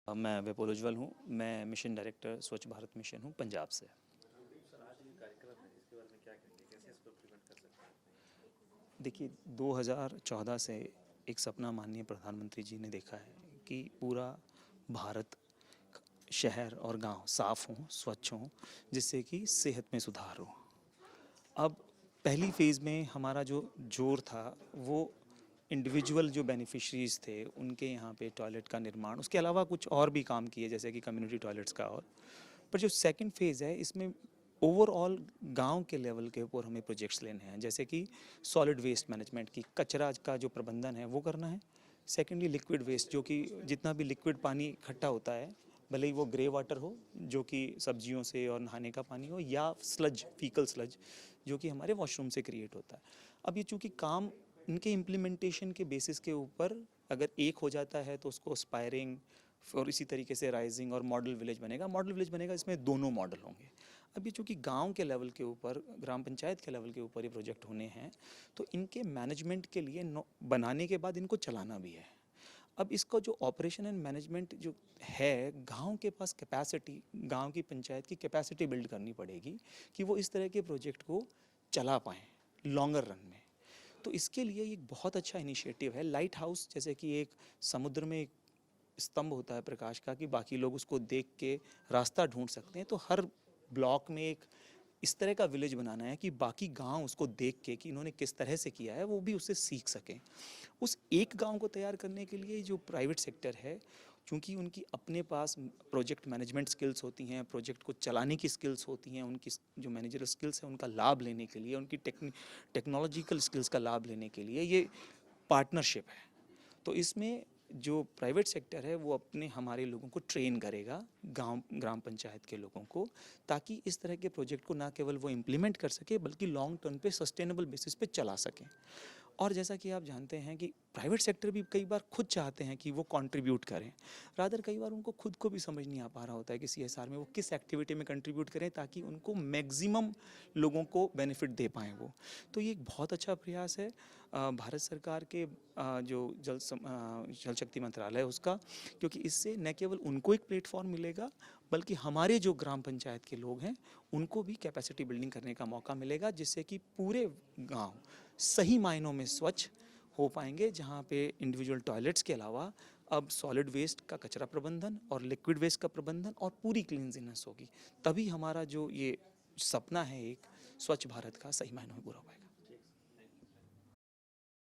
मैं विपुल उज्ज्वल हूँ। मैं मिशन डायरेक्टर स्वच्छ भारत मिशन हूँ पंजाब से। सर, आज ये कार्यक्रम है, इसके बारे में क्या कहेंगे? कैसे इसको इम्प्लीमेंट कर सकते हैं? देखिए, 2014 से एक सपना माननीय प्रधानमंत्री जी ने देखा है कि पूरा भारत शहर और गांव साफ हों, स्वच्छ हों, जिससे कि सेहत में सुधार हो। अब पहली फेज़ में हमारा जो जोर था वो इंडिविजुअल जो बेनिफिशरीज़ थे उनके यहाँ पे टॉयलेट का निर्माण, उसके अलावा कुछ और भी काम किए जैसे कि कम्युनिटी टॉयलेट्स का। और पर जो सेकंड फेज़ है इसमें ओवरऑल गांव के लेवल के ऊपर हमें प्रोजेक्ट्स लेने हैं, जैसे कि सॉलिड वेस्ट मैनेजमेंट की कचरा का जो प्रबंधन है वो करना है। सेकेंडली लिक्विड वेस्ट, जो कि जितना भी लिक्विड पानी इकट्ठा होता है, भले ही वो ग्रे वाटर हो जो कि सब्जियों से और नहाने का पानी हो, या स्लज फीकल स्लज जो कि हमारे वॉशरूम से क्रिएट होता है। अब ये चूँकि काम इनके इम्प्लीमेंटेशन के बेसिस के ऊपर अगर एक हो जाता है तो उसको स्पायरिंग और इसी तरीके से राइजिंग और मॉडल विलेज बनेगा। मॉडल विलेज बनेगा, इसमें दोनों मॉडल होंगे। अब ये चूँकि गांव के लेवल के ऊपर, ग्राम पंचायत के लेवल के ऊपर ये प्रोजेक्ट होने हैं, तो इनके मैनेजमेंट के लिए बनाने के बाद इनको चलाना भी है। अब इसका जो ऑपरेशन एंड मैनेजमेंट जो है, गांव के पास कैपेसिटी, गांव की पंचायत की कैपेसिटी बिल्ड करनी पड़ेगी कि वो इस तरह के प्रोजेक्ट को चला पाएँ लॉन्गर रन में। तो इसके लिए एक बहुत अच्छा इनिशिएटिव है लाइट हाउस। जैसे कि एक समुद्र में एक स्तंभ होता है प्रकाश का कि बाकी लोग उसको देख के रास्ता ढूंढ सकते हैं, तो हर ब्लॉक में एक इस तरह का विलेज बनाना है कि बाकी गांव उसको देख के कि इन्होंने किस तरह से किया है वो भी उससे सीख सकें। उस एक गांव को तैयार करने के लिए जो प्राइवेट सेक्टर है, क्योंकि उनकी अपने पास प्रोजेक्ट मैनेजमेंट स्किल्स होती हैं, प्रोजेक्ट को चलाने की स्किल्स होती हैं, उनकी जो मैनेजरल स्किल्स हैं उनका लाभ लेने के लिए, उनकी टेक्नोलॉजिकल स्किल्स का लाभ लेने के लिए ये पार्टनरशिप है। तो इसमें जो प्राइवेट सेक्टर है वो अपने हमारे लोगों को ट्रेन करेगा, गांव ग्राम पंचायत के लोगों को, ताकि इस तरह के प्रोजेक्ट को ना केवल वो इम्प्लीमेंट कर सके बल्कि लॉन्ग टर्म पे सस्टेनेबल बेसिस पे चला सकें। और जैसा कि आप जानते हैं कि प्राइवेट सेक्टर भी कई बार खुद चाहते हैं कि वो कंट्रीब्यूट करें, रादर कई बार उनको खुद को भी समझ नहीं आ पा रहा होता है कि सीएसआर में वो किस एक्टिविटी में कंट्रीब्यूट करें ताकि उनको मैक्सिमम लोगों को बेनिफिट दे पाएँ वो। तो ये एक बहुत अच्छा प्रयास है भारत सरकार के जो जल शक्ति मंत्रालय है उसका, क्योंकि इससे न केवल उनको एक प्लेटफॉर्म मिलेगा बल्कि हमारे जो ग्राम पंचायत के लोग हैं उनको भी कैपेसिटी बिल्डिंग करने का मौका मिलेगा, जिससे कि पूरे गांव सही मायनों में स्वच्छ हो पाएंगे, जहां पे इंडिविजुअल टॉयलेट्स के अलावा अब सॉलिड वेस्ट का कचरा प्रबंधन और लिक्विड वेस्ट का प्रबंधन और पूरी क्लीनलीनेस होगी। तभी हमारा जो ये सपना है एक स्वच्छ भारत का सही मायनों में पूरा हो पाएगा।